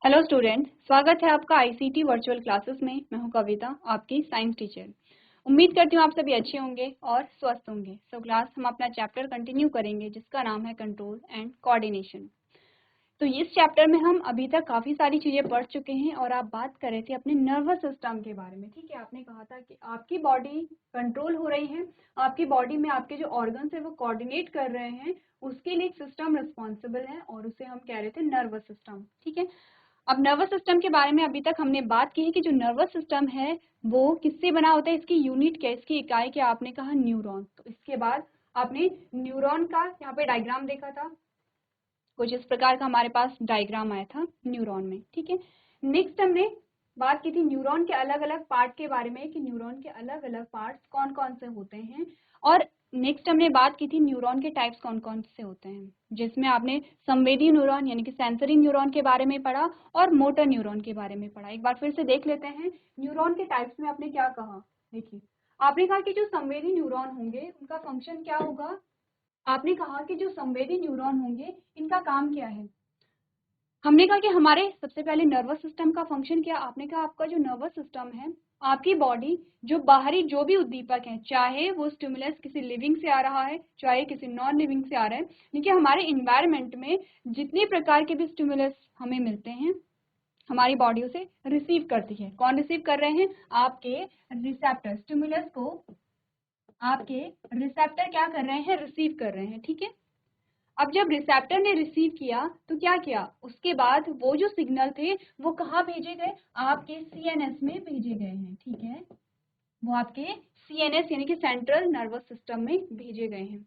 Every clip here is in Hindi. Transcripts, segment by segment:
हेलो स्टूडेंट, स्वागत है आपका आईसीटी वर्चुअल क्लासेस में। मैं हूं कविता, आपकी साइंस टीचर। उम्मीद करती हूं आप सभी अच्छे होंगे और स्वस्थ होंगे। सो क्लास हम अपना चैप्टर कंटिन्यू करेंगे जिसका नाम है कंट्रोल एंड कोऑर्डिनेशन। तो इस चैप्टर में हम अभी तक काफ़ी सारी चीज़ें पढ़ चुके हैं और आप बात कर रहे थे अपने नर्वस सिस्टम के बारे में। ठीक है, आपने कहा था कि आपकी बॉडी कंट्रोल हो रही है, आपकी बॉडी में आपके जो ऑर्गन्स है वो कोऑर्डिनेट कर रहे हैं, उसके लिए एक सिस्टम रिस्पॉन्सिबल है और उसे हम कह रहे थे नर्वस सिस्टम। ठीक है, अब नर्वस सिस्टम के बारे में अभी तक हमने बात की है कि जो नर्वस सिस्टम है वो किससे बना होता है, इसकी यूनिट क्या, इसकी इकाई क्या, आपने कहा न्यूरॉन। तो इसके बाद आपने न्यूरॉन का यहाँ पे डायग्राम देखा था, कुछ इस प्रकार का हमारे पास डायग्राम आया था न्यूरॉन में। ठीक है, नेक्स्ट हमने बात की थी न्यूरॉन के अलग अलग पार्ट के बारे में कि न्यूरॉन के अलग अलग पार्ट्स कौन कौन से होते हैं, और नेक्स्ट हमने बात की थी न्यूरॉन के टाइप्स कौन कौन से होते हैं, जिसमें आपने संवेदी न्यूरॉन यानी कि सेंसरी न्यूरॉन के बारे में पढ़ा और मोटर न्यूरॉन के बारे में पढ़ा। एक बार फिर से देख लेते हैं न्यूरॉन के टाइप्स में आपने क्या कहा। देखिए, आपने कहा कि जो संवेदी न्यूरॉन होंगे उनका फंक्शन क्या होगा। आपने कहा कि जो संवेदी न्यूरॉन होंगे इनका काम क्या है। हमने कहा कि हमारे सबसे पहले नर्वस सिस्टम का फंक्शन क्या। आपने कहा आपका जो नर्वस सिस्टम है, आपकी बॉडी जो बाहरी जो भी उद्दीपक है, चाहे वो स्टिमुलस किसी लिविंग से आ रहा है चाहे किसी नॉन लिविंग से आ रहा है, लेकिन हमारे इन्वायरमेंट में जितने प्रकार के भी स्टिमुलस हमें मिलते हैं हमारी बॉडी उसे रिसीव करती है। कौन रिसीव कर रहे हैं? आपके रिसेप्टर। स्टिमुलस को आपके रिसेप्टर क्या कर रहे हैं? रिसीव कर रहे हैं। ठीक है, अब जब रिसेप्टर ने रिसीव किया तो क्या किया, उसके बाद वो जो सिग्नल थे वो कहाँ भेजे गए? आपके सीएनएस में भेजे गए हैं। ठीक है, वो आपके सीएनएस यानी कि सेंट्रल नर्वस सिस्टम में भेजे गए हैं।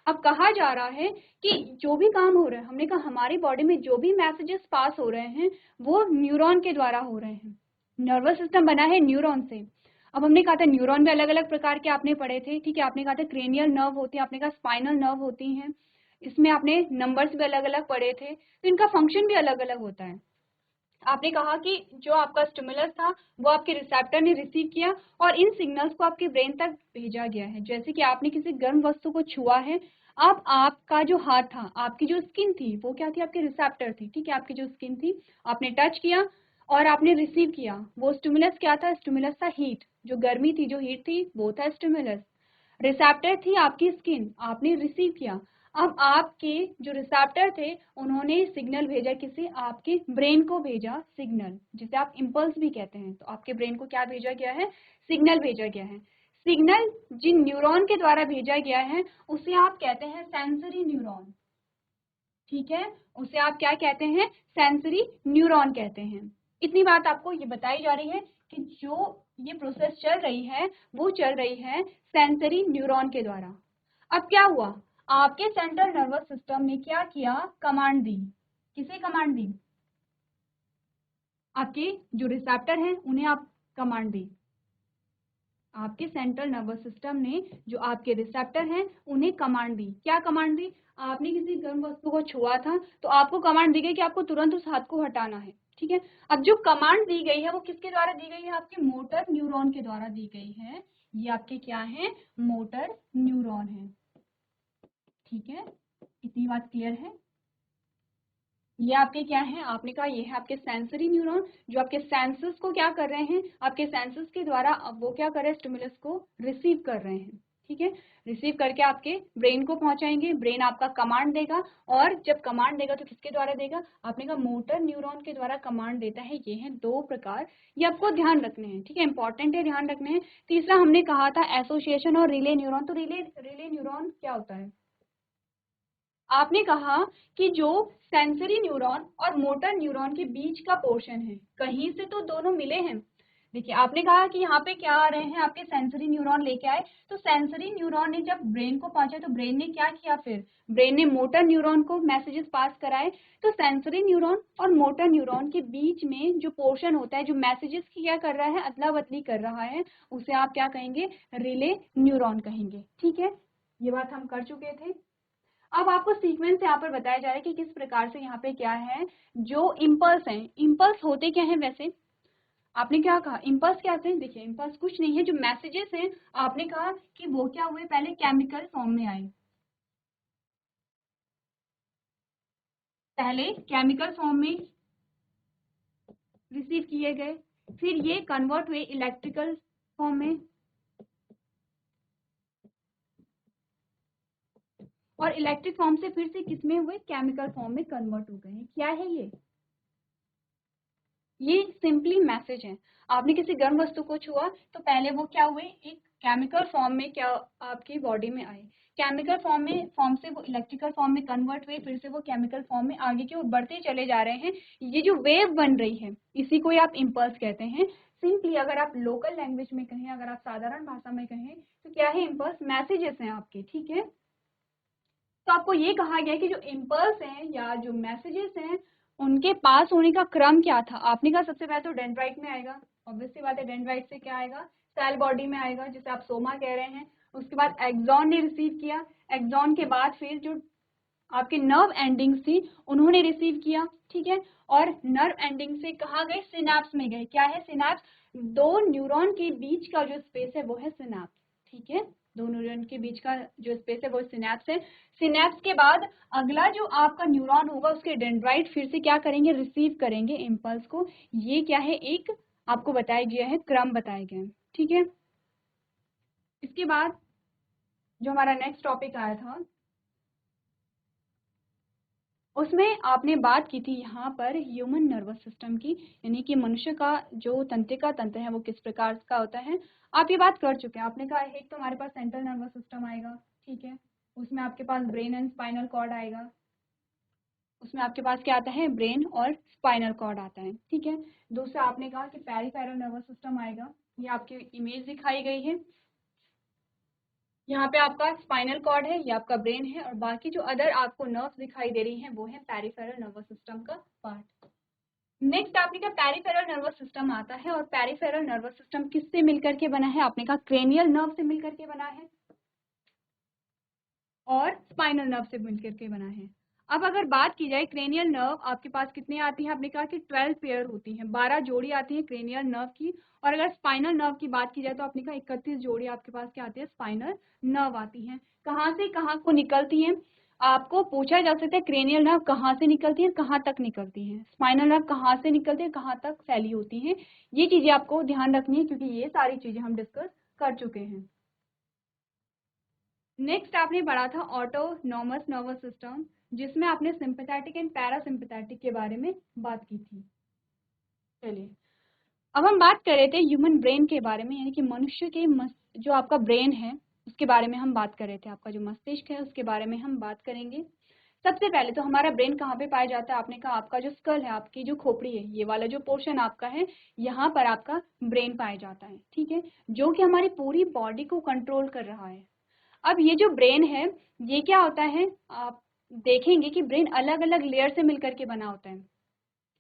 अब कहा जा रहा है कि जो भी काम हो रहा है, हमने कहा हमारी बॉडी में जो भी मैसेजेस पास हो रहे हैं वो न्यूरॉन के द्वारा हो रहे हैं। नर्वस सिस्टम बना है न्यूरॉन से। अब हमने कहा था न्यूरॉन में अलग अलग प्रकार के आपने पढ़े थे। ठीक है, आपने कहा था क्रेनियल नर्व होती है, आपने कहा स्पाइनल नर्व होती हैं, इसमें आपने नंबर्स भी अलग अलग पढ़े थे, तो इनका फंक्शन भी अलग अलग होता है। आपने कहा कि जो आपका स्टिमुलस था वो आपके रिसेप्टर ने रिसीव किया और इन सिग्नल्स को आपके ब्रेन तक भेजा गया है। जैसे कि आपने किसी गर्म वस्तु को छुआ है, अब आपका जो हाथ था, आपकी जो स्किन थी वो क्या थी? आपके रिसेप्टर थी। ठीक है, आपकी जो स्किन थी आपने टच किया और आपने रिसीव किया। वो स्टिमुलस क्या था? स्टिमुलस था हीट, जो गर्मी थी, जो हीट थी वो था स्टिमुलस। रिसेप्टर थी आपकी स्किन, आपने रिसीव किया। अब आपके जो रिसेप्टर थे उन्होंने सिग्नल भेजा, किसे? आपके ब्रेन को भेजा सिग्नल, जिसे आप इम्पल्स भी कहते हैं। तो आपके ब्रेन को क्या भेजा गया है? सिग्नल भेजा गया है। सिग्नल जिन न्यूरॉन के द्वारा भेजा गया है उसे आप कहते हैं सेंसरी न्यूरॉन। ठीक है, उसे आप क्या कहते हैं? सेंसरी न्यूरॉन कहते हैं। इतनी बात आपको ये बताई जा रही है कि जो ये प्रोसेस चल रही है वो चल रही है सेंसरी न्यूरॉन के द्वारा। अब क्या हुआ? आपके सेंट्रल नर्वस सिस्टम ने क्या किया? कमांड दी। किसे कमांड दी? आपके जो रिसेप्टर हैं उन्हें आप कमांड दी। आपके सेंट्रल नर्वस सिस्टम ने जो आपके रिसेप्टर हैं उन्हें कमांड दी। क्या कमांड दी? आपने किसी गर्म वस्तु को छुआ था तो आपको कमांड दी गई कि आपको तुरंत उस हाथ को हटाना है। ठीक है, अब जो कमांड दी गई है वो किसके द्वारा दी गई है? आपके मोटर न्यूरॉन के द्वारा दी गई है। ये आपके क्या है? मोटर न्यूरॉन है। ठीक है, इतनी बात क्लियर है? ये आपके क्या है? आपने कहा ये है आपके सेंसरी न्यूरॉन, जो आपके सेंसेस को क्या कर रहे हैं? आपके सेंसेस के द्वारा अब वो क्या कर रहे हैं? स्टिमुलस को रिसीव कर रहे हैं। ठीक है, रिसीव करके आपके ब्रेन को पहुंचाएंगे। ब्रेन आपका कमांड देगा, और जब कमांड देगा तो किसके द्वारा देगा? आपने कहा मोटर न्यूरॉन के द्वारा कमांड देता है। ये हैं दो प्रकार, ये आपको ध्यान रखने हैं। ठीक है, इंपॉर्टेंट है, ध्यान रखने हैं। तीसरा हमने कहा था एसोसिएशन और रिले न्यूरॉन। तो रिले न्यूरॉन क्या होता है? आपने कहा कि जो सेंसरी न्यूरॉन और मोटर न्यूरॉन के बीच का पोर्शन है, कहीं से तो दोनों मिले हैं। देखिए, आपने कहा कि यहाँ पे क्या आ रहे हैं? आपके सेंसरी न्यूरॉन लेके आए, तो सेंसरी न्यूरॉन ने जब ब्रेन को पहुंचा तो ब्रेन ने क्या किया? फिर ब्रेन ने मोटर न्यूरॉन को मैसेजेस पास कराए। तो सेंसरी न्यूरॉन और मोटर न्यूरॉन के बीच में जो पोर्शन होता है, जो मैसेजेस की क्या कर रहा है? अदला बदली कर रहा है, उसे आप क्या कहेंगे? रिले न्यूरॉन कहेंगे। ठीक है, ये बात हम कर चुके थे। अब आपको सीक्वेंस यहाँ पर बताया जा रहा है कि किस प्रकार से यहाँ पे क्या है, जो इम्पल्स हैं। इम्पल्स होते क्या हैं वैसे? आपने क्या कहा? इम्पल्स क्या थे? देखिए, इम्पल्स कुछ नहीं है, जो मैसेजेस हैं आपने कहा कि वो क्या हुए? पहले केमिकल फॉर्म में आए। पहले केमिकल फॉर्म में रिसीव किए गए, फिर ये कन्वर्ट हुए इलेक्ट्रिकल फॉर्म में, और इलेक्ट्रिक फॉर्म से फिर से किसमें हुए, केमिकल फॉर्म में कन्वर्ट हो गए हैं। क्या है ये सिंपली मैसेज है। आपने किसी गर्म वस्तु को छुआ तो पहले वो क्या हुए, एक केमिकल फॉर्म में क्या आपकी बॉडी में आए, केमिकल फॉर्म से वो इलेक्ट्रिकल फॉर्म में कन्वर्ट हुए, फिर से वो केमिकल फॉर्म में आगे की ओर बढ़ते चले जा रहे हैं। ये जो वेव बन रही है इसी को आप इम्पल्स कहते हैं। सिंपली अगर आप लोकल लैंग्वेज में कहें, अगर आप साधारण भाषा में कहें तो क्या है, इम्पल्स मैसेजेस हैं आपके, ठीक है। तो आपको ये कहा गया कि जो इम्पल्स हैं या जो मैसेजेस हैं उनके पास होने का क्रम क्या था। आपने कहा सबसे पहले तो डेंड्राइट में आएगा, ऑब्वियसली बात है, डेंड्राइट से क्या आएगा, सेल बॉडी में आएगा जिसे आप सोमा कह रहे हैं। उसके बाद एक्सॉन ने रिसीव किया, एक्सॉन के बाद फिर जो आपके नर्व एंडिंग्स थी उन्होंने रिसीव किया, ठीक है। और नर्व एंडिंग से कहाँ गए, सिनैप्स में गए। क्या है सिनैप्स, दो न्यूरॉन के बीच का जो स्पेस है वो है सिनैप्स, ठीक है। दो न्यूरॉन के बीच का जो स्पेस है वो सिनैप्स है। सिनैप्स के बाद अगला जो आपका न्यूरॉन होगा उसके डेंड्राइट फिर से क्या करेंगे, रिसीव करेंगे इम्पल्स को। ये क्या है, एक आपको बताया गया है, क्रम बताए गए हैं, ठीक है। इसके बाद जो हमारा नेक्स्ट टॉपिक आया था उसमें आपने बात की थी यहाँ पर ह्यूमन नर्वस सिस्टम की, यानी कि मनुष्य का जो तंत्रिका तंत्र है वो किस प्रकार का होता है। आप ये बात कर चुके हैं। आपने कहा एक तो हमारे पास सेंट्रल नर्वस सिस्टम आएगा, ठीक है, उसमें आपके पास ब्रेन एंड स्पाइनल कॉर्ड आएगा, उसमें आपके पास क्या आता है, ब्रेन और स्पाइनल कॉर्ड आता है, ठीक है। दूसरा आपने कहा कि पेरिफेरल नर्वस सिस्टम आएगा, ये आपकी इमेज दिखाई गई है। यहाँ पे आपका स्पाइनल कॉर्ड है, ये आपका ब्रेन है, और बाकी जो अदर आपको नर्व्स दिखाई दे रही हैं वो है पेरिफेरल नर्वस सिस्टम का पार्ट। नेक्स्ट आपने कहा पेरिफेरल नर्वस सिस्टम आता है, और पेरिफेरल नर्वस सिस्टम किससे मिलकर के बना है, आपने कहा क्रेनियल नर्व से मिलकर के बना है और स्पाइनल नर्व से मिलकर के बना है। अब अगर बात की जाए क्रेनियल नर्व आपके पास कितने आती है, आपने कहा कि 12 पेयर होती हैं, 12 जोड़ी आती है क्रेनियल नर्व की। और अगर स्पाइनल नर्व की बात की जाए तो आपने कहा 31 जोड़ी आपके पास क्या आती है, स्पाइनल नर्व आती हैं। कहाँ से कहाँ को निकलती हैं, आपको पूछा जा सकता है क्रेनियल नर्व कहाँ से निकलती है, कहाँ तक निकलती है, स्पाइनल नर्व कहाँ से निकलती है, कहाँ तक फैली होती है। ये चीजें आपको ध्यान रखनी है क्योंकि ये सारी चीजें हम डिस्कस कर चुके हैं। नेक्स्ट आपने पढ़ा था ऑटोनॉमस नर्वस सिस्टम, जिसमें आपने सिंपैथेटिक एंड पैरासिम्पैथेटिक के बारे में बात की थी। चलिए अब हम बात कर रहे थे ह्यूमन ब्रेन के बारे में, यानी कि मनुष्य के जो आपका ब्रेन है उसके बारे में हम बात कर रहे थे, आपका जो मस्तिष्क है उसके बारे में हम बात करेंगे। सबसे पहले तो हमारा ब्रेन कहाँ पे पाया जाता है, आपने कहा आपका जो स्कल है, आपकी जो खोपड़ी है, ये वाला जो पोर्शन आपका है, यहाँ पर आपका ब्रेन पाया जाता है, ठीक है, जो कि हमारी पूरी बॉडी को कंट्रोल कर रहा है। अब ये जो ब्रेन है ये क्या होता है, आप देखेंगे कि ब्रेन अलग अलग लेयर से मिलकर के बना होता है।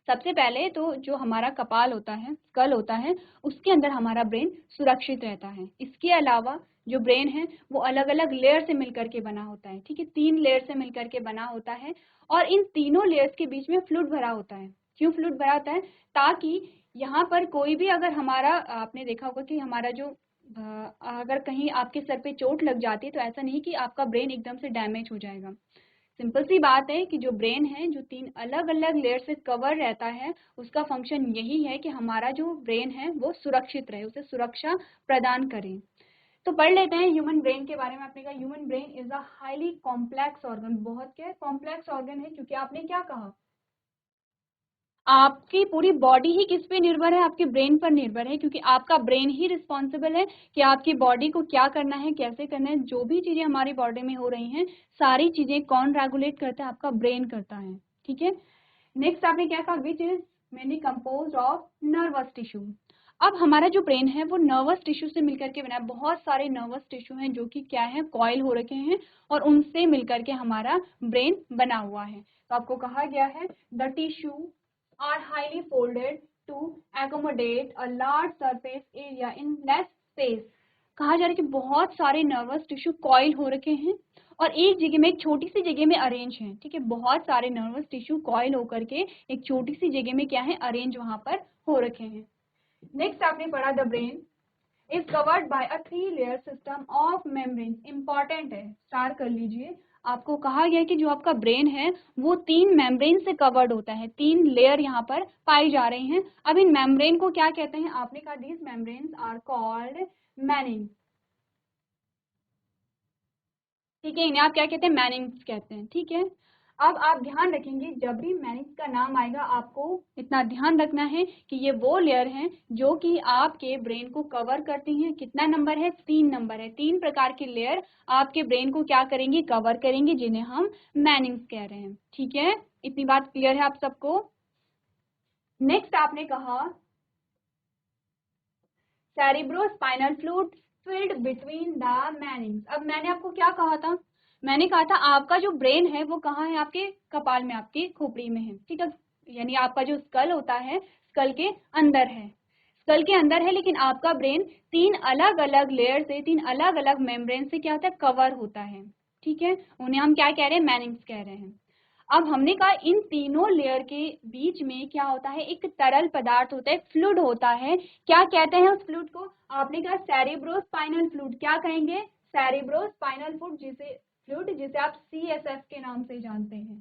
सबसे पहले तो जो हमारा कपाल होता है, स्कल होता है, उसके अंदर हमारा ब्रेन सुरक्षित रहता है। इसके अलावा जो ब्रेन है वो अलग अलग लेयर से मिलकर के बना होता है, ठीक है, 3 लेयर से मिलकर के बना होता है। और इन तीनों लेयर्स के बीच में फ्लूइड भरा होता है। क्यों फ्लूइड भरा होता है, ताकि यहाँ पर कोई भी अगर हमारा, आपने देखा होगा कि हमारा जो अगर कहीं आपके सर पे चोट लग जाती है तो ऐसा नहीं कि आपका ब्रेन एकदम से डैमेज हो जाएगा। सिंपल सी बात है कि जो ब्रेन है जो 3 अलग अलग लेयर से कवर रहता है, उसका फंक्शन यही है कि हमारा जो ब्रेन है वो सुरक्षित रहे, उसे सुरक्षा प्रदान करे। तो पढ़ लेते हैं ह्यूमन ब्रेन के बारे में। आपने कहा human brain is a highly complex organ, बहुत क्या कॉम्प्लेक्स ऑर्गन है, क्योंकि आपने क्या कहा, आपकी पूरी बॉडी ही किस पे निर्भर है, आपके ब्रेन पर निर्भर है, क्योंकि आपका ब्रेन ही रिस्पॉन्सिबल है कि आपकी बॉडी को क्या करना है, कैसे करना है। जो भी चीजें हमारी बॉडी में हो रही हैं सारी चीजें कौन रेगुलेट करता है, आपका ब्रेन करता है, ठीक है। नेक्स्ट आपने क्या कहा, which is mainly compose of nervous tissue. अब हमारा जो ब्रेन है वो नर्वस टिश्यू से मिलकर के बना है। बहुत सारे नर्वस टिश्यू हैं जो कि क्या है, कॉइल हो रखे हैं, और उनसे मिलकर के हमारा ब्रेन बना हुआ है। तो आपको कहा गया है the tissue are highly folded to accommodate a large surface area in less space। कहा जा रहा है कि बहुत सारे नर्वस टिश्यू कॉइल हो रखे हैं और एक जगह में, एक छोटी सी जगह में अरेंज हैं, ठीक है, बहुत सारे नर्वस टिश्यू कॉइल होकर के एक छोटी सी जगह में क्या है, अरेंज वहां पर हो रखे हैं। नेक्स्ट आपने पढ़ा the brain is covered by a 3 layer system of membrane. Important है, स्टार कर लीजिए। आपको कहा गया है कि जो आपका ब्रेन है वो 3 मेम्ब्रेन से कवर्ड होता है, 3 लेयर यहाँ पर पाई जा रही हैं। अब इन मेम्ब्रेन को क्या कहते हैं? आपने कहा these membranes are called meninges, ठीक है, इन्हें आप क्या कहते हैं? मैनिंग्स कहते हैं, ठीक है। अब आप ध्यान रखेंगे जब भी मैनिंग्स का नाम आएगा आपको इतना ध्यान रखना है कि ये वो लेयर हैं जो कि आपके ब्रेन को कवर करती हैं। कितना नंबर है? 3 नंबर है। 3 प्रकार के लेयर आपके ब्रेन को क्या करेंगे? कवर करेंगे, जिन्हें हम मैनिंग्स कह रहे हैं, ठीक है। इतनी बात क्लियर है आप सबको? नेक्स्ट आपने कहा cerebrospinal fluid filled between the Manning's. अब मैंने आपको क्या कहा था? मैंने कहा था आपका जो ब्रेन है वो कहाँ है? आपके कपाल में, आपकी खोपड़ी में है, ठीक है। यानी आपका जो स्कल होता है, स्कल के अंदर है, स्कल के अंदर है, लेकिन आपका ब्रेन 3 अलग अलग लेयर से, 3 अलग अलग मेम्ब्रेन से क्या होता है? कवर होता है, ठीक है। उन्हें हम क्या कह रहे हैं? मैनिंग्स कह रहे हैं। अब हमने कहा इन तीनों लेयर के बीच में क्या होता है? एक तरल पदार्थ होता है, फ्लूइड होता है। क्या कहते हैं उस फ्लूइड को? आपने कहा सेरिब्रोस्पाइनल फ्लूइड। क्या कहेंगे? सेरिब्रोस्पाइनल फ्लूइड, जिसे आप CSF के नाम से जानते हैं,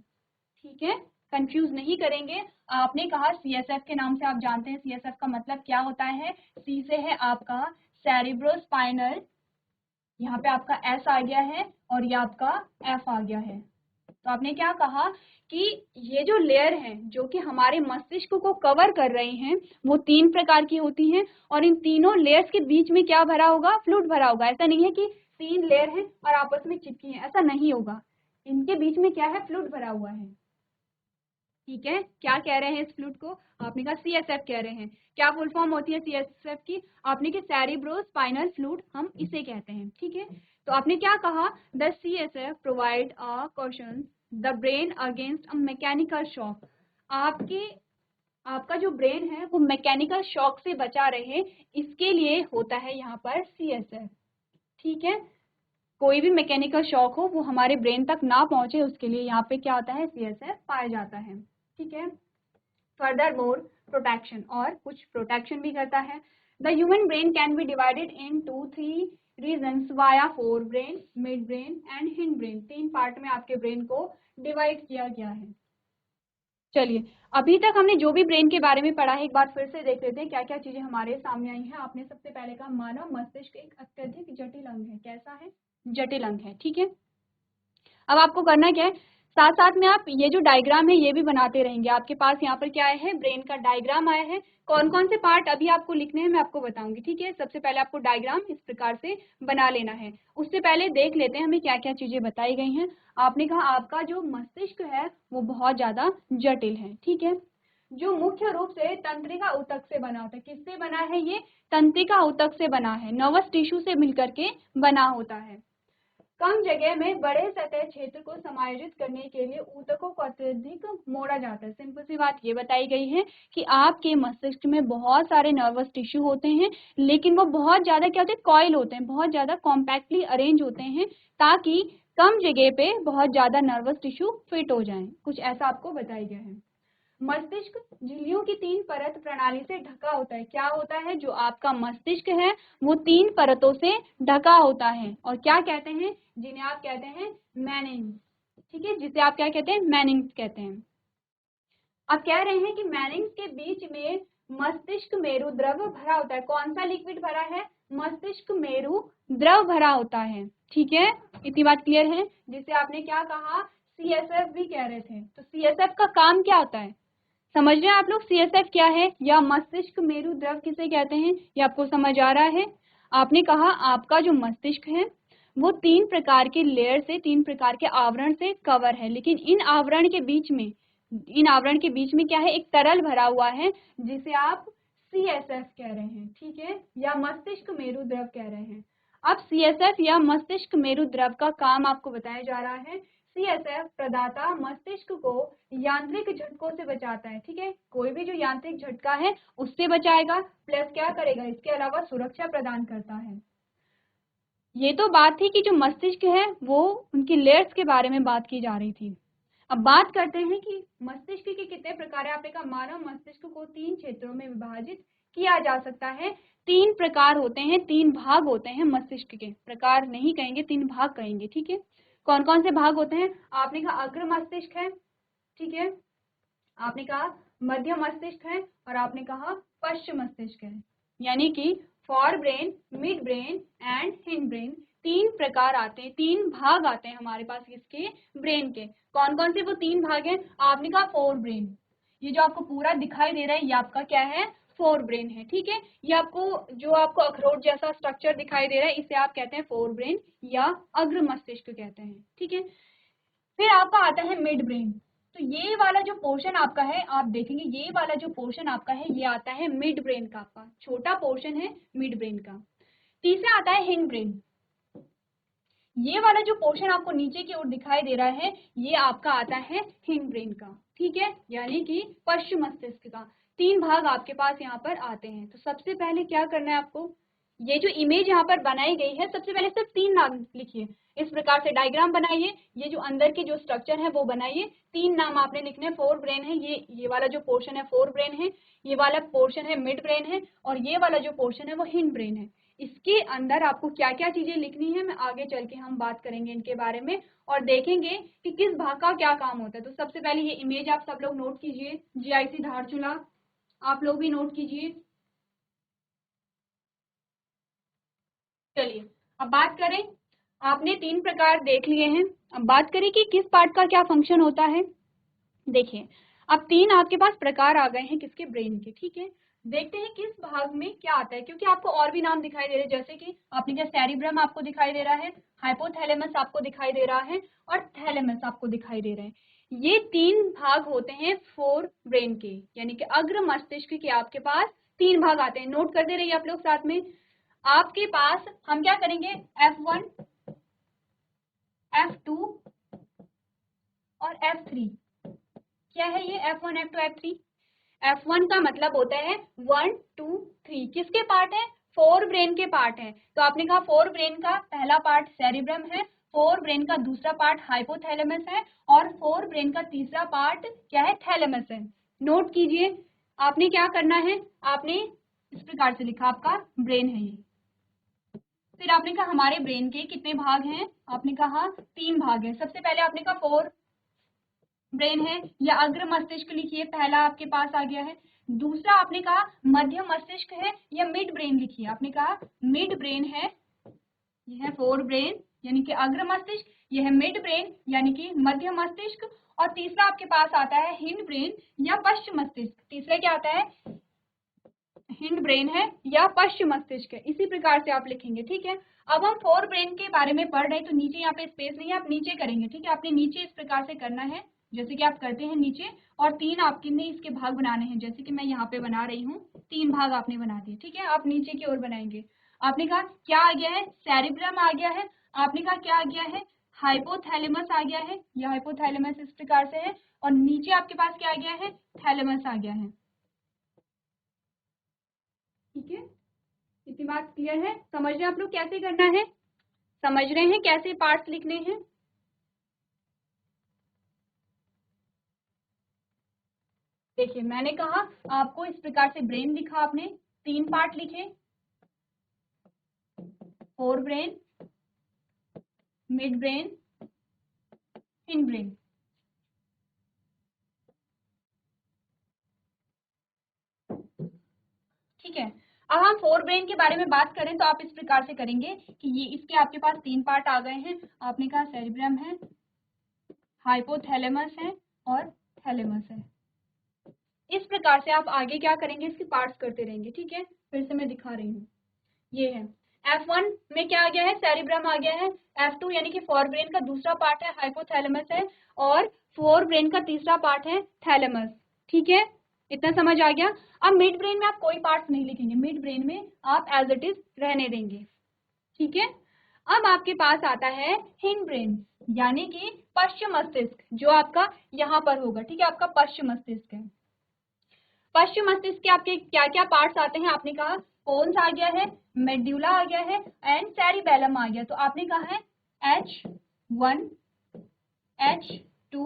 ठीक है। कंफ्यूज नहीं करेंगे। आपने कहा CSF के नाम से आप जानते हैं। CSF का मतलब क्या होता है? C से है आपका सेरिब्रोस्पाइनल, यहाँ पे आपका S आ गया है और ये आपका F आ गया है। तो आपने क्या कहा कि ये जो लेयर हैं जो कि हमारे मस्तिष्क को कवर कर रही हैं वो 3 प्रकार की होती हैं, और इन तीनों लेयर्स के बीच में क्या भरा होगा? फ्लूइड भरा होगा। ऐसा नहीं है कि 3 लेयर हैं और आपस में चिपकी हैं, ऐसा नहीं होगा। इनके बीच में क्या है? फ्लूइड भरा हुआ है, ठीक है। क्या कह रहे हैं इस फ्लूइड को? आपने कहा CSF कह रहे हैं। क्या फुल फॉर्म होती है CSF की? आपने कि सेरिब्रोस्पाइनल फ्लूइड हम इसे कहते हैं, ठीक है। तो आपने क्या कहा? The CSF provide a question the brain against a mechanical shock. आपका जो ब्रेन है वो मैकेनिकल शॉक से बचा रहे, इसके लिए होता है यहाँ पर CSF, ठीक है। कोई भी मैकेनिकल शॉक हो वो हमारे ब्रेन तक ना पहुंचे, उसके लिए यहाँ पे क्या होता है? CSF पाया जाता है, ठीक है। फर्दर मोर प्रोटेक्शन, और कुछ प्रोटेक्शन भी करता है। The human brain can be divided in 2-3 regions via fore brain, mid brain and hind brain. 3 part में आपके ब्रेन को डिवाइड किया गया है। चलिए, अभी तक हमने जो भी ब्रेन के बारे में पढ़ा है एक बार फिर से देख लेते हैं क्या क्या चीजें हमारे सामने आई हैं। आपने सबसे पहले कहा मानव मस्तिष्क एक अत्यधिक जटिल अंग है। कैसा है? जटिल अंग है, ठीक है। अब आपको करना क्या है? साथ साथ में आप ये जो डायग्राम है ये भी बनाते रहेंगे। आपके पास यहाँ पर क्या आया है? ब्रेन का डायग्राम आया है। कौन कौन से पार्ट अभी आपको लिखने हैं मैं आपको बताऊंगी, ठीक है। सबसे पहले आपको डायग्राम इस प्रकार से बना लेना है। उससे पहले देख लेते हैं हमें क्या क्या चीजें बताई गई हैं। आपने कहा आपका जो मस्तिष्क है वो बहुत ज्यादा जटिल है, ठीक है। जो मुख्य रूप से तंत्रिका ऊतक से बना होता है। किससे बना है ये? तंत्रिका ऊतक से बना है, नर्वस टिश्यू से मिलकर के बना होता है। कम जगह में बड़े सतह क्षेत्र को समायोजित करने के लिए ऊतकों को अत्यधिक मोड़ा जाता है। सिंपल सी बात ये बताई गई है कि आपके मस्तिष्क में बहुत सारे नर्वस टिश्यू होते हैं, लेकिन वो बहुत ज्यादा क्या होते हैं? कॉइल होते हैं, बहुत ज्यादा कॉम्पैक्टली अरेंज होते हैं, ताकि कम जगह पे बहुत ज्यादा नर्वस टिश्यू फिट हो जाए। कुछ ऐसा आपको बताया गया है। मस्तिष्क झिल्लियों की 3 परत प्रणाली से ढका होता है। क्या होता है? जो आपका मस्तिष्क है वो 3 परतों से ढका होता है, और क्या कहते हैं? जिन्हें आप कहते हैं मैनिंग्स, ठीक है, जिसे आप क्या कहते हैं? मैनिंग्स कहते हैं। अब कह रहे हैं कि मैनिंग्स के बीच में मस्तिष्क मेरु द्रव भरा होता है। कौन सा लिक्विड भरा है? मस्तिष्क मेरु द्रव भरा होता है, ठीक है। इतनी बात क्लियर है? जिसे आपने क्या कहा? CSF भी कह रहे थे। तो CSF का काम क्या होता है? समझ रहे हैं आप लोग CSF क्या है, या मस्तिष्क मेरु द्रव किसे कहते हैं? ये आपको समझ आ रहा है? आपने कहा आपका जो मस्तिष्क है वो 3 प्रकार के लेयर से, 3 प्रकार के आवरण से कवर है, लेकिन इन आवरण के बीच में क्या है? एक तरल भरा हुआ है जिसे आप CSF कह रहे हैं, ठीक है, या मस्तिष्क मेरु द्रव कह रहे हैं। अब CSF या मस्तिष्क मेरु द्रव का काम आपको बताया जा रहा है। CSF प्रदाता मस्तिष्क को यांत्रिक झटकों से बचाता है, ठीक है। कोई भी जो यांत्रिक झटका है उससे बचाएगा, प्लस क्या करेगा? इसके अलावा सुरक्षा प्रदान करता है। ये तो बात थी कि जो मस्तिष्क है वो उनकी लेयर्स के बारे में बात की जा रही थी। अब बात करते हैं कि मस्तिष्क के कितने प्रकार है। आपने कहा मानव मस्तिष्क को 3 क्षेत्रों में विभाजित किया जा सकता है। 3 प्रकार होते हैं, 3 भाग होते हैं मस्तिष्क के। प्रकार नहीं कहेंगे, 3 भाग कहेंगे, ठीक है। कौन कौन से भाग होते हैं? आपने कहा अग्र मस्तिष्क है, ठीक है, आपने कहा मध्य मस्तिष्क है, और आपने कहा पश्च मस्तिष्क है। यानी कि for brain, mid brain and hind brain, 3 प्रकार आते हैं, 3 भाग आते हैं हमारे पास इसके ब्रेन के। कौन कौन से वो 3 भाग हैं? आपने कहा फोर ब्रेन, ये जो आपको पूरा दिखाई दे रहा है ये आपका क्या है? फोर ब्रेन है, ठीक है। ये आपको जो आपको अखरोट जैसा स्ट्रक्चर दिखाई दे रहा है इसे आप कहते हैं फोर ब्रेन या अग्र मस्तिष्क कहते हैं, ठीक है। फिर आपका आता है मिड ब्रेन, तो ये वाला जो पोर्शन आपका है, आप देखेंगे ये वाला जो पोर्शन आपका है ये आता है मिड ब्रेन का, आपका छोटा पोर्शन है मिड ब्रेन का। तीसरा आता है हिंड ब्रेन, ये वाला जो पोर्शन आपको नीचे की ओर दिखाई दे रहा है ये आपका आता है हिंड ब्रेन का, ठीक है, यानी कि पश्चिम मस्तिष्क का। 3 भाग आपके पास यहाँ पर आते हैं। तो सबसे पहले क्या करना है आपको, ये जो इमेज यहाँ पर बनाई गई है सबसे पहले सिर्फ 3 नाम लिखिए, इस प्रकार से डायग्राम बनाइए, ये जो अंदर के जो स्ट्रक्चर है वो बनाइए, 3 नाम आपने लिखने हैं। फोर ब्रेन है, ये वाला जो पोर्शन है फोर ब्रेन है, ये वाला पोर्शन है मिड ब्रेन है, और ये वाला जो पोर्शन है वो हिंड ब्रेन है। इसके अंदर आपको क्या क्या चीजें लिखनी है मैं आगे चल के हम बात करेंगे इनके बारे में, और देखेंगे कि किस भाग का क्या काम होता है। तो सबसे पहले ये इमेज आप सब लोग नोट कीजिए, जीआईसी धारचूला आप लोग भी नोट कीजिए। चलिए अब बात करें, आपने 3 प्रकार देख लिए हैं, अब बात करें कि किस पार्ट का क्या फंक्शन होता है। देखिए अब 3 आपके पास प्रकार आ गए हैं किसके? ब्रेन के, ठीक है। देखते हैं किस भाग में क्या आता है, क्योंकि आपको और भी नाम दिखाई दे रहे हैं, जैसे कि आपने क्या सेरिब्रम आपको दिखाई दे रहा है, हाइपोथैलेमस आपको दिखाई दे रहा है, और थैलेमस आपको दिखाई दे रहे हैं। ये 3 भाग होते हैं फोर ब्रेन के, यानी कि अग्र मस्तिष्क के आपके पास 3 भाग आते हैं। नोट करते रहिए आप लोग साथ में। आपके पास हम क्या करेंगे, F1, F2 और F3। क्या है ये F1, F2, F3? F1 का मतलब होता है 1, 2, 3, किसके पार्ट है? फोर ब्रेन के पार्ट है। तो आपने कहा फोर ब्रेन का पहला पार्ट सेरिब्रम है, फोर ब्रेन का दूसरा पार्ट हाइपोथैलेमस है, और फोर ब्रेन का तीसरा पार्ट क्या है? थैलेमस है। नोट कीजिए, आपने क्या करना है, आपने इस प्रकार से लिखा, आपका ब्रेन है ये। फिर आपने कहा हमारे ब्रेन के कितने भाग हैं, आपने कहा 3 भाग हैं। सबसे पहले आपने कहा फोर ब्रेन है या अग्र मस्तिष्क लिखिए, पहला आपके पास आ गया है। दूसरा आपने कहा मध्य मस्तिष्क है या मिड ब्रेन लिखिए, आपने कहा मिड ब्रेन है, यह है फोर ब्रेन यानी कि अग्र मस्तिष्क, यह है मिड ब्रेन यानी कि मध्य मस्तिष्क, और तीसरा आपके पास आता है हिंड ब्रेन या पश्चिम मस्तिष्क। तीसरा क्या आता है? हिंड ब्रेन है या पश्चिम मस्तिष्क है, इसी प्रकार से आप लिखेंगे, ठीक है। अब हम फोर ब्रेन के बारे में पढ़ रहे हैं, तो नीचे यहाँ पे स्पेस नहीं है, आप नीचे करेंगे, ठीक है। आपने नीचे इस प्रकार से करना है जैसे कि आप करते हैं नीचे, और 3 आपके ने इसके भाग बनाने हैं, जैसे कि मैं यहाँ पे बना रही हूँ, 3 भाग आपने बना दिए, ठीक है। आप नीचे की ओर बनाएंगे। आपने कहा क्या आ गया है? सेरिब्रम आ गया है। आपने कहा क्या आ गया है? हाइपोथैलेमस आ गया है, या हाइपोथैलेमस इस प्रकार से है, और नीचे आपके पास क्या आ गया है? थैलेमस आ गया है, ठीक है। इतनी बात क्लियर है? समझ रहे हैं आप लोग कैसे करना है? समझ रहे हैं कैसे पार्ट्स लिखने हैं? देखिए मैंने कहा आपको इस प्रकार से ब्रेन लिखा, आपने 3 पार्ट लिखे, four brain, mid brain, hind brain, ठीक है। अब हम फोर ब्रेन के बारे में बात करें तो आप इस प्रकार से करेंगे कि ये इसके आपके पास 3 पार्ट आ गए हैं। आपने कहा सेरिब्रम है, हाइपोथैलेमस है, और थैलेमस है। इस प्रकार से आप आगे क्या करेंगे, इसके पार्ट्स करते रहेंगे, ठीक है। फिर से मैं दिखा रही हूँ, ये है F1 में क्या आ गया है? सेरिब्रम आ गया है। F2 यानी कि फोर ब्रेन का दूसरा पार्ट है हाइपोथैलेमस है, और फोर ब्रेन का तीसरा पार्ट है थैलेमस, ठीक है। इतना समझ आ गया? अब मिड ब्रेन में आप कोई पार्ट्स नहीं लिखेंगे, मिड ब्रेन में आप एज इट इज रहने देंगे, ठीक है। अब आपके पास आता है हिंड ब्रेन यानी कि पश्चिम मस्तिष्क, जो आपका यहाँ पर होगा, ठीक है, आपका पश्चिम मस्तिष्क है। पश्चिम मस्तिष्क के आपके क्या क्या पार्ट्स आते हैं? आपने कहा पोन्स आ गया है, मेड्यूला आ गया है, एंड सेरिबेलम आ गया। तो आपने कहा है H1, H2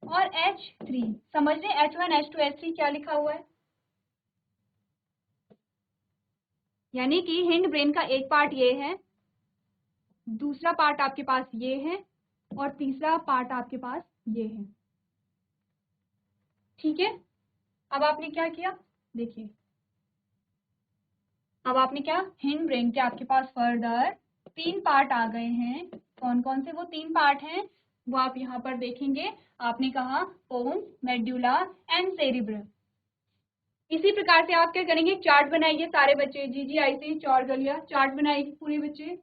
और H3। समझ रहे? H1, H2, H3 क्या लिखा हुआ है? यानी कि हिंड ब्रेन का एक पार्ट ये है, दूसरा पार्ट आपके पास ये है, और तीसरा पार्ट आपके पास ये है। ठीक है, अब आपने क्या किया, देखिए अब आपने क्या, हिंड ब्रेन के आपके पास फर्दर 3 पार्ट आ गए हैं। कौन कौन से वो 3 पार्ट हैं वो आप यहाँ पर देखेंगे। आपने कहा पोन्स, मेड्यूला एंड सेरिब्रम। इसी प्रकार से आप क्या करेंगे, चार्ट बनाइए सारे बच्चे, GGIC चौरगलिया चार्ट बनाएगी पूरे बच्चे।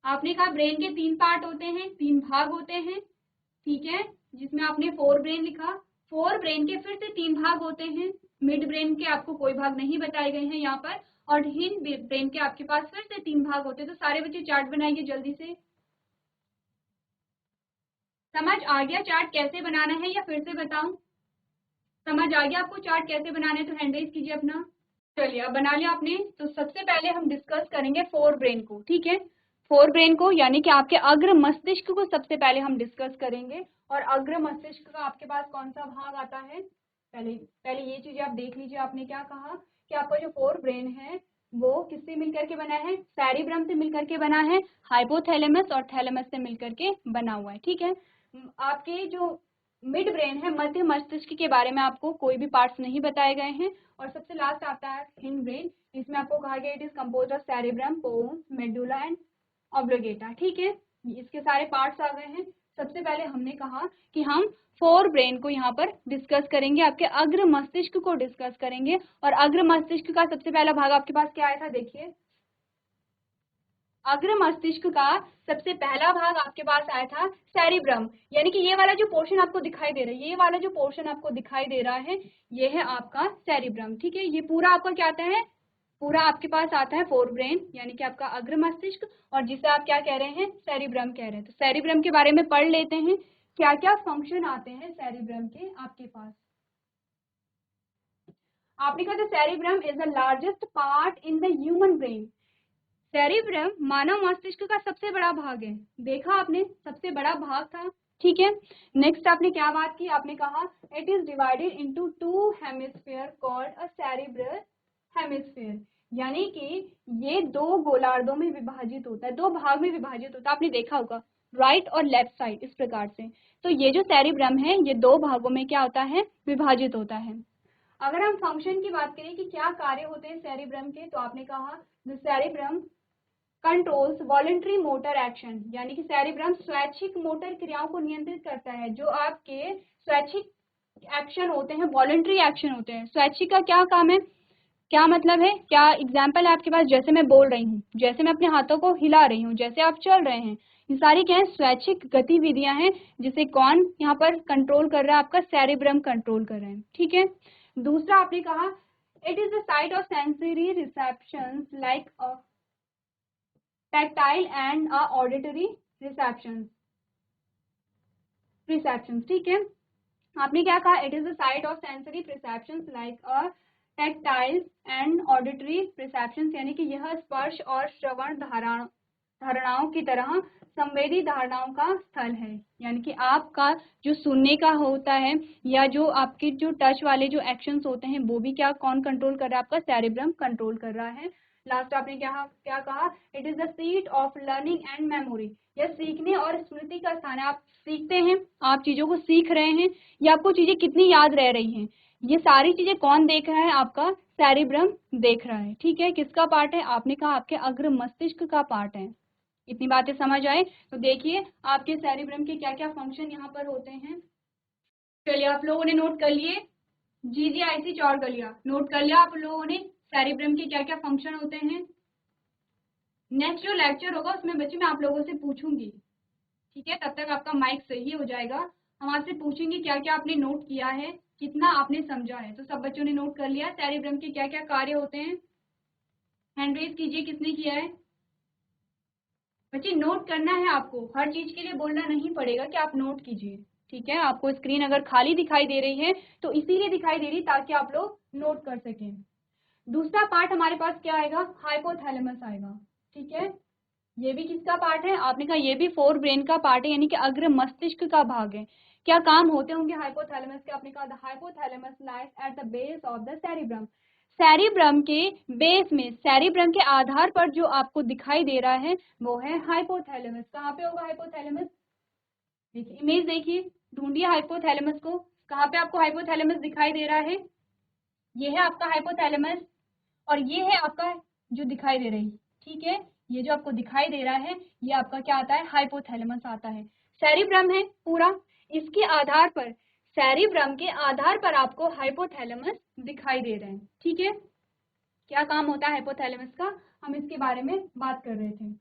आपने कहा ब्रेन के 3 पार्ट होते हैं, 3 भाग होते हैं, ठीक है, जिसमें आपने 4 ब्रेन लिखा। 4 ब्रेन के फिर से 3 भाग होते हैं, मिड ब्रेन के आपको कोई भाग नहीं बताए गए हैं यहाँ पर, और हिंड ब्रेन के आपके पास फिर से 3 भाग होते हैं। तो सारे बच्चे चार्ट बनाइए जल्दी से। समझ आ गया चार्ट कैसे बनाना है या फिर से बताऊं? समझ आ गया आपको चार्ट कैसे बनाना है? तो हैंड रेज कीजिए अपना। चलिए अब बना लिया आपने। तो सबसे पहले हम डिस्कस करेंगे 4 ब्रेन को, ठीक है, 4 ब्रेन को यानी कि आपके अग्र मस्तिष्क को सबसे पहले हम डिस्कस करेंगे। और अग्र मस्तिष्क का आपके पास कौन सा भाग आता है, पहले पहले ये चीजें आप देख लीजिए। आपने क्या कहा कि आपका जो 4 ब्रेन है वो किससे मिलकर के बना है, सेरिब्रम से मिलकर के बना है, हाइपोथैलेमस और थैलेमस से मिलकर के बना हुआ है, ठीक है। आपके जो मिड ब्रेन है, मध्य मस्तिष्क के बारे में आपको कोई भी पार्ट्स नहीं बताए गए हैं। और सबसे लास्ट आता है हिंड ब्रेन, इसमें आपको कहा गया it is compose of cerebrum, pons, medulla and oblongata, ठीक है। इसके सारे पार्ट्स आ गए हैं। सबसे पहले हमने कहा कि हम 4 ब्रेन को यहाँ पर डिस्कस करेंगे, आपके अग्र मस्तिष्क को डिस्कस करेंगे। और अग्र मस्तिष्क का सबसे पहला भाग आपके पास क्या आया था, देखिए अग्र मस्तिष्क का सबसे पहला भाग आपके पास आया था सेरिब्रम, यानी कि ये वाला जो पोर्शन आपको दिखाई दे रहा है, ये वाला जो पोर्शन आपको दिखाई दे रहा है ये है आपका सेरिब्रम, ठीक है। ये पूरा आपका क्या आता है, पूरा आपके पास आता है 4 ब्रेन यानी कि आपका अग्र मस्तिष्क, और जिसे आप क्या कह रहे हैं, सेरिब्रम कह रहे हैं। तो सेरिब्रम के बारे में पढ़ लेते हैं, क्या क्या फंक्शन आते हैं सेरिब्रम के आपके पास। आपने कहा cerebrum is the largest part in the human brain. Cerebrum मानव मस्तिष्क का सबसे बड़ा भाग है, देखा आपने, सबसे बड़ा भाग था, ठीक है। नेक्स्ट आपने क्या बात की, आपने कहा it is divided into 2 hemisphere called a cerebral hemisphere, यानी कि ये 2 गोलार्धों में विभाजित होता है, 2 भाग में विभाजित होता है। आपने देखा होगा राइट और लेफ्ट साइड इस प्रकार से। तो ये जो सेरिब्रम है ये 2 भागों में क्या होता है, विभाजित होता है। अगर हम फंक्शन की बात करें कि क्या कार्य होते हैं सेरिब्रम के, तो आपने कहा the cerebrum controls voluntary motor action, यानी कि सेरिब्रम स्वैच्छिक मोटर क्रियाओं को नियंत्रित करता है। जो आपके स्वैच्छिक एक्शन होते हैं, वॉलंटरी एक्शन होते हैं। स्वैच्छिक का क्या काम है, क्या मतलब है, क्या एग्जाम्पल है आपके पास, जैसे मैं बोल रही हूँ, जैसे मैं अपने हाथों को हिला रही हूँ, जैसे आप चल रहे हैं, ये सारी क्या है, स्वैच्छिक गतिविधियां हैं, जिसे कौन यहाँ पर कंट्रोल कर रहा है, आपका सेरिब्रम कंट्रोल कर रहे हैं, ठीक है। दूसरा आपने कहा it is the site of sensory reception like tactile and auditory perceptions, ठीक है। आपने क्या कहा, it is the site of sensory perceptions like a tactile and auditory perceptions, यानी कि यह स्पर्श और श्रवण धारणाओं की तरह संवेदी धारणाओं का स्थल है। यानी कि आपका जो सुनने का होता है या जो आपके जो टच वाले जो एक्शंस होते हैं वो भी क्या कौन कंट्रोल कर रहा है, आपका सेरिब्रम कंट्रोल कर रहा है। लास्ट आपने क्या क्या कहा, it is the seat of learning and memory, यह सीखने और स्मृति का स्थान है। आप सीखते हैं, आप चीजों को सीख रहे हैं, या आपको चीजें कितनी याद रह रही हैं, ये सारी चीजें कौन देख रहा है, आपका सेरिब्रम देख रहा है, ठीक है। किसका पार्ट है, आपने कहा आपके अग्र मस्तिष्क का पार्ट है। इतनी बातें समझ आए तो देखिए आपके सेरिब्रम के क्या क्या फंक्शन यहाँ पर होते हैं। चलिए आप लोगों ने नोट कर लिए, GGIC चौरगलिया नोट कर लिया आप लोगों ने, सेरिब्रम के क्या क्या फंक्शन होते हैं। नेक्स्ट जो लेक्चर होगा उसमें बच्चे मैं आप लोगों से पूछूंगी, ठीक है, तब तक आपका माइक सही हो जाएगा। हम आपसे पूछेंगे क्या क्या आपने नोट किया है, कितना आपने समझा है। तो सब बच्चों ने नोट कर लिया सेरिब्रम के क्या क्या कार्य होते हैं, हैंड रेज कीजिए किसने किया है। बच्चे नोट करना है आपको, हर चीज के लिए बोलना नहीं पड़ेगा कि आप नोट कीजिए, ठीक है। आपको स्क्रीन अगर खाली दिखाई दे रही है तो इसीलिए दिखाई दे रही ताकि आप लोग नोट कर सकें। दूसरा पार्ट हमारे पास क्या आएगा, हाइपोथैलेमस आएगा, ठीक है। ये भी किसका पार्ट है, आपने कहा ये भी 4 ब्रेन का पार्ट है, यानी कि अग्र मस्तिष्क का भाग है। क्या काम होते होंगे हाइपोथैलेमस के, आपने कहा the hypothalamus lies at the base of the cerebrum. Cerebrum के बेस में, सेरिब्रम के आधार पर जो आपको दिखाई दे रहा है वो है हाइपोथैलेमस। कहाँ पे होगा हाइपोथैलेमस, देखिए इमेज देखिए, ढूंढिए हाइपोथैलेमस को। कहाँ पे आपको हाइपोथैलेमस दिखाई दे रहा है? ये है आपका हाइपोथैलेमस और ये है आपका जो दिखाई दे रही, ठीक है, ये जो आपको दिखाई दे रहा है ये आपका क्या आता है? हाइपोथैलेमस आता है। सेरिब्रम है पूरा, इसके आधार पर, सेरिब्रम के आधार पर आपको हाइपोथैलेमस दिखाई दे रहे हैं, ठीक है। क्या काम होता है हाइपोथैलेमस का, हम इसके बारे में बात कर रहे थे।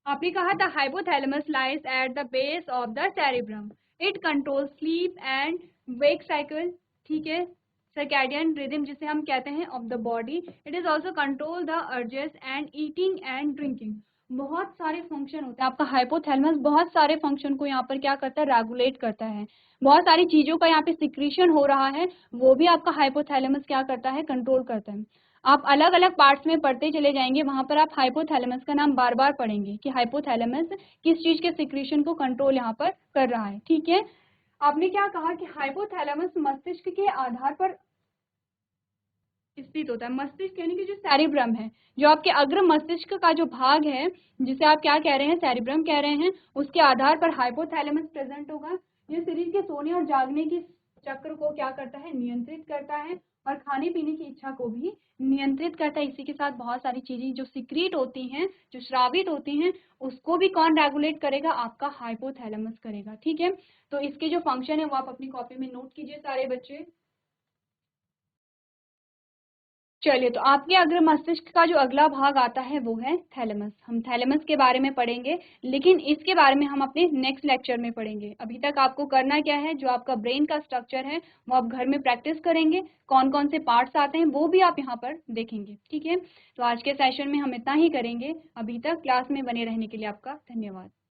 आपने कहा था hypothalamus lies at the base of the cerebrum, it control sleep and wake cycle, ठीक है, सर्कैडियन रिदम जिसे हम कहते हैं of the body. It is also control the urges and eating and drinking. बहुत सारे फंक्शन होते हैं आपका हाइपोथैलेमस, बहुत सारे फंक्शन को यहाँ पर क्या करता है? रेगुलेट करता है। बहुत सारी चीजों का यहाँ पे सिक्रीशन हो रहा है, वो भी आपका हाइपोथैलेमस क्या करता है? कंट्रोल करता है। आप अलग अलग पार्ट्स में पढ़ते चले जाएंगे, वहां पर आप हाइपोथैलेमस का नाम बार बार पढ़ेंगे कि हाइपोथैलेमस किस चीज के सिक्रीशन को कंट्रोल यहाँ पर कर रहा है, ठीक है। आपने क्या कहा कि हाइपोथैलेमस मस्तिष्क के आधार पर स्थित होता है। मस्तिष्क यानी कि जो सेरिब्रम है, जो आपके अग्र मस्तिष्क का जो भाग है, जिसे आप क्या कह रहे हैं? सेरिब्रम कह रहे हैं, उसके आधार पर हाइपोथैलेमस प्रेजेंट होगा। ये शरीर के सोने और जागने की चक्र को क्या करता है? नियंत्रित करता है, और खाने पीने की इच्छा को भी नियंत्रित करता है। इसी के साथ बहुत सारी चीजें जो सिक्रीट होती हैं, जो श्रावित होती हैं, उसको भी कौन रेगुलेट करेगा? आपका हाइपोथैलेमस करेगा, ठीक है। तो इसके जो फंक्शन है वो आप अपनी कॉपी में नोट कीजिए सारे बच्चे। चलिए, तो आपके अग्र मस्तिष्क का जो अगला भाग आता है वो है थैलेमस। हम थैलेमस के बारे में पढ़ेंगे, लेकिन इसके बारे में हम अपने नेक्स्ट लेक्चर में पढ़ेंगे। अभी तक आपको करना क्या है? जो आपका ब्रेन का स्ट्रक्चर है वो आप घर में प्रैक्टिस करेंगे, कौन कौन से पार्ट्स आते हैं वो भी आप यहाँ पर देखेंगे, ठीक है। तो आज के सेशन में हम इतना ही करेंगे। अभी तक क्लास में बने रहने के लिए आपका धन्यवाद।